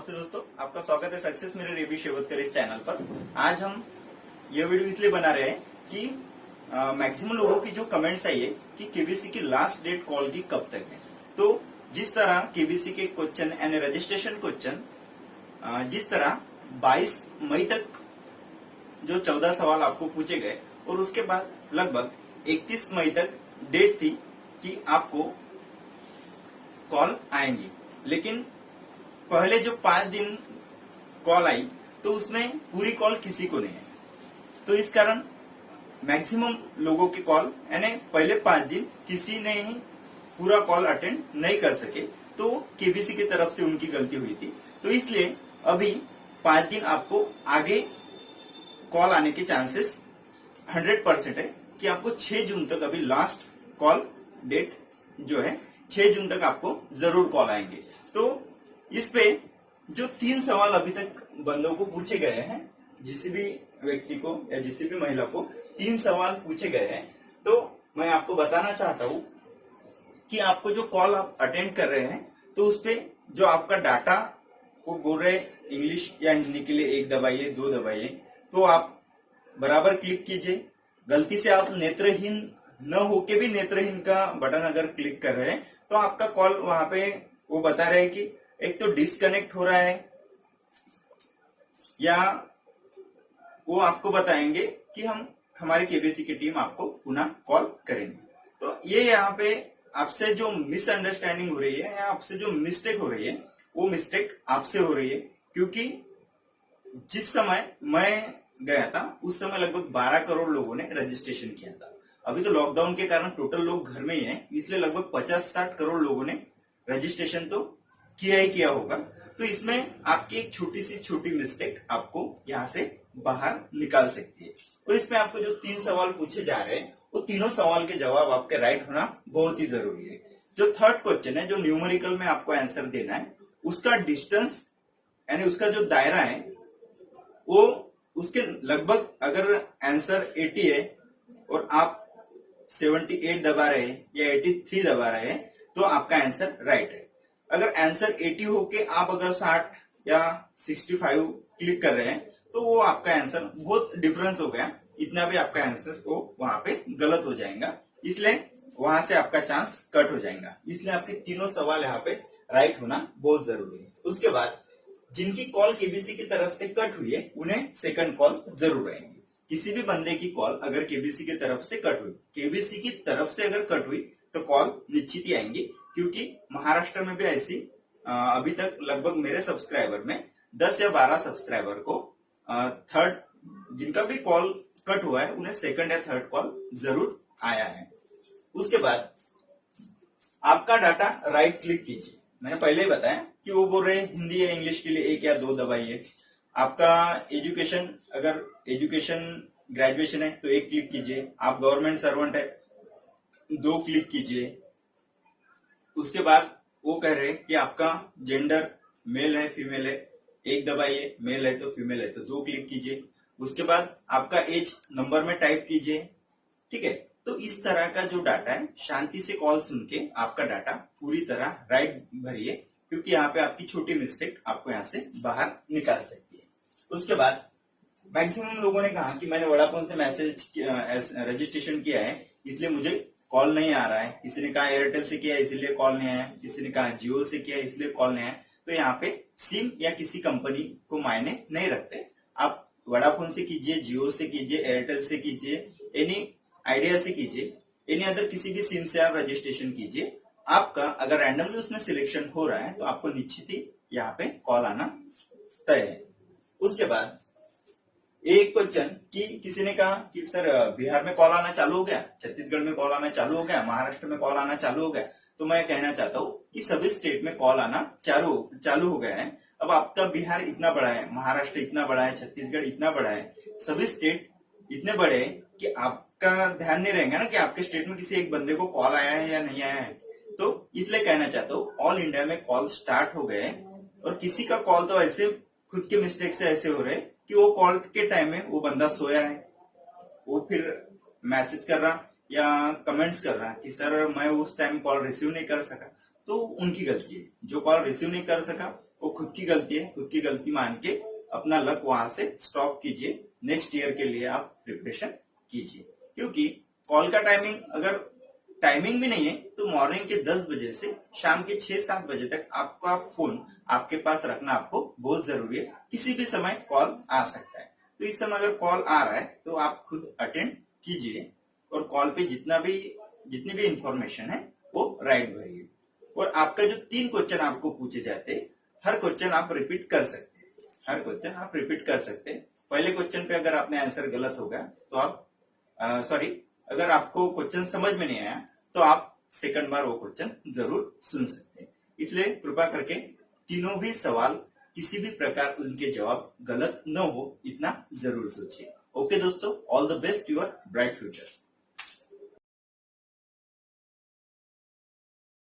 नमस्ते दोस्तों, आपका स्वागत है सक्सेस मेरे रेवी शेवतकर इस चैनल पर। आज हम ये वीडियो इसलिए बना रहे हैं कि मैक्सिमम लोगों की जो कमेंट्स आई है कि केबीसी की लास्ट डेट कॉल की कब तक है। तो जिस तरह केबीसी के क्वेश्चन यानी रजिस्ट्रेशन क्वेश्चन जिस तरह 22 मई तक जो 14 सवाल आपको पूछे गए और उसके बाद लगभग 31 मई तक डेट थी कि आपको कॉल आएंगी, लेकिन पहले जो 5 दिन कॉल आई तो उसमें पूरी कॉल किसी को नहीं आई। तो इस कारण मैक्सिमम लोगों की कॉल यानी पहले 5 दिन किसी ने ही पूरा कॉल अटेंड नहीं कर सके, तो केबीसी की तरफ से उनकी गलती हुई थी। तो इसलिए अभी 5 दिन आपको आगे कॉल आने के चांसेस 100% है कि आपको 6 जून तक अभी लास्ट कॉल डेट जो है 6 जून तक आपको जरूर कॉल आएंगे। तो इस पे जो 3 सवाल अभी तक बंदों को पूछे गए हैं, किसी भी व्यक्ति को या किसी भी महिला को 3 सवाल पूछे गए हैं, तो मैं आपको बताना चाहता हूं कि आपको जो कॉल आप अटेंड कर रहे हैं तो उस पे जो आपका डाटा वो बोल रहे इंग्लिश या हिंदी के लिए 1 दबाइए 2 दबाइए, तो आप बराबर क्लिक कीजिए। गलती से आप नेत्रहीन न होके भी नेत्रहीन का बटन अगर क्लिक कर रहे हैं तो आपका कॉल वहां पे वो बता रहे हैं कि एक तो डिस्कनेक्ट हो रहा है, या वो आपको बताएंगे कि हम हमारी केबीसी की टीम आपको पुनः कॉल करेंगे। तो ये यहाँ पे आपसे जो मिसअंडरस्टैंडिंग हो रही है या आपसे जो मिस्टेक हो रही है वो मिस्टेक आपसे हो रही है, क्योंकि जिस समय मैं गया था उस समय लगभग 12 करोड़ लोगों ने रजिस्ट्रेशन किया था। अभी तो लॉकडाउन के कारण टोटल लोग घर में ही हैं, इसलिए लगभग 50-60 करोड़ लोगों ने रजिस्ट्रेशन तो किया ही किया होगा। तो इसमें आपकी एक छोटी मिस्टेक आपको यहाँ से बाहर निकाल सकती है। और इसमें आपको जो 3 सवाल पूछे जा रहे हैं वो तीनों सवाल के जवाब आपके राइट होना बहुत ही जरूरी है। जो थर्ड क्वेश्चन है, जो न्यूमेरिकल में आपको आंसर देना है, उसका डिस्टेंस यानी उसका जो दायरा है वो उसके लगभग अगर आंसर 80 है और आप 78 दबा रहे हैं या 83 दबा रहे हैं तो आपका आंसर राइट है। अगर आंसर 80 होके आप अगर 60 या 65 क्लिक कर रहे हैं तो वो आपका आंसर बहुत डिफरेंस हो गया, इतना भी आपका आंसर वो वहां पे गलत हो जाएगा, इसलिए वहां से आपका चांस कट हो जाएगा। इसलिए आपके तीनों सवाल यहाँ पे राइट होना बहुत जरूरी है। उसके बाद जिनकी कॉल केबीसी की तरफ से कट हुई है उन्हें सेकंड कॉल जरूर आएंगी। किसी भी बंदे की कॉल अगर केबीसी की तरफ से कट हुई, केबीसी की तरफ से अगर कट हुई तो कॉल निश्चित ही आएंगी, क्योंकि महाराष्ट्र में भी ऐसी अभी तक लगभग मेरे सब्सक्राइबर में 10 या 12 सब्सक्राइबर को थर्ड जिनका भी कॉल कट हुआ है उन्हें सेकंड या थर्ड कॉल जरूर आया है। उसके बाद आपका डाटा राइट क्लिक कीजिए। मैंने पहले ही बताया कि वो बोल रहे हिंदी या इंग्लिश के लिए 1 या 2 दबाइए। आपका एजुकेशन अगर एजुकेशन ग्रेजुएशन है तो 1 क्लिक कीजिए। आप गवर्नमेंट सर्वेंट है 2 क्लिक कीजिए। उसके बाद वो कह रहे हैं कि आपका जेंडर मेल है फीमेल है 1 दबाइए, मेल है तो फीमेल है तो 2 क्लिक कीजिए। उसके बाद आपका एज नंबर में टाइप कीजिए। ठीक है, तो इस तरह का जो डाटा है शांति से कॉल सुन के आपका डाटा पूरी तरह राइट भरिए, क्योंकि यहाँ पे आपकी छोटी मिस्टेक आपको यहाँ से बाहर निकाल सकती है। उसके बाद मैक्सिमम लोगों ने कहा कि मैंने वोडाफोन से मैसेज रजिस्ट्रेशन किया है इसलिए मुझे कॉल नहीं आ रहा है। किसी ने कहा एयरटेल से किया इसलिए कॉल नहीं आया, किसी ने कहा जियो से किया इसलिए कॉल नहीं आया। तो यहाँ पे सिम या किसी कंपनी को मायने नहीं रखते। आप वोडाफोन से कीजिए, जियो से कीजिए, एयरटेल से कीजिए, एनी आइडिया से कीजिए, एनी अदर किसी भी सिम से आप रजिस्ट्रेशन कीजिए। आपका अगर रैंडमली उसमें सिलेक्शन हो रहा है तो आपको निश्चित ही यहाँ पे कॉल आना तय है। उसके बाद एक क्वेश्चन कि किसी ने कहा कि सर बिहार में कॉल आना चालू हो गया, छत्तीसगढ़ में कॉल आना चालू हो गया, महाराष्ट्र में कॉल आना चालू हो गया। तो मैं कहना चाहता हूँ कि सभी स्टेट में कॉल आना चालू हो गया है। अब आपका बिहार इतना बड़ा है, महाराष्ट्र इतना बड़ा है, छत्तीसगढ़ इतना बड़ा है, सभी स्टेट इतने बड़े हैं कि आपका ध्यान नहीं रहेगा ना कि आपके स्टेट में किसी एक बंदे को कॉल आया है या नहीं आया है। तो इसलिए कहना चाहता हूँ ऑल इंडिया में कॉल स्टार्ट हो गए और किसी का कॉल तो ऐसे खुद के मिस्टेक से ऐसे हो रहे कि वो कॉल के टाइम में वो बंदा सोया है, वो फिर मैसेज कर रहा या कमेंट्स कर रहा कि सर मैं उस टाइम कॉल रिसीव नहीं कर सका। तो उनकी गलती है। जो कॉल रिसीव नहीं कर सका वो खुद की गलती है, खुद की गलती मान के अपना लक वहां से स्टॉप कीजिए। नेक्स्ट ईयर के लिए आप प्रिपरेशन कीजिए, क्योंकि कॉल का टाइमिंग अगर टाइमिंग भी नहीं है तो मॉर्निंग के 10 बजे से शाम के 6-7 बजे तक आपका फोन आपके पास रखना आपको बहुत जरूरी है। किसी भी समय कॉल आ सकता है, तो इस समय अगर कॉल आ रहा है तो आप खुद अटेंड कीजिए और कॉल पे जितनी भी इंफॉर्मेशन है वो राइट भरिए। और आपका जो 3 क्वेश्चन आपको पूछे जाते हैं, हर क्वेश्चन आप रिपीट कर सकते हैं, हर क्वेश्चन आप रिपीट कर सकते हैं। पहले क्वेश्चन पे अगर आपने आंसर गलत हो गया तो आप अगर आपको क्वेश्चन समझ में नहीं आया तो आप सेकंड बार वो क्वेश्चन जरूर सुन सकते हैं। इसलिए कृपा करके तीनों भी सवाल किसी भी प्रकार उनके जवाब गलत न हो, इतना जरूर सोचिए। ओके दोस्तों, all the best, your bright future.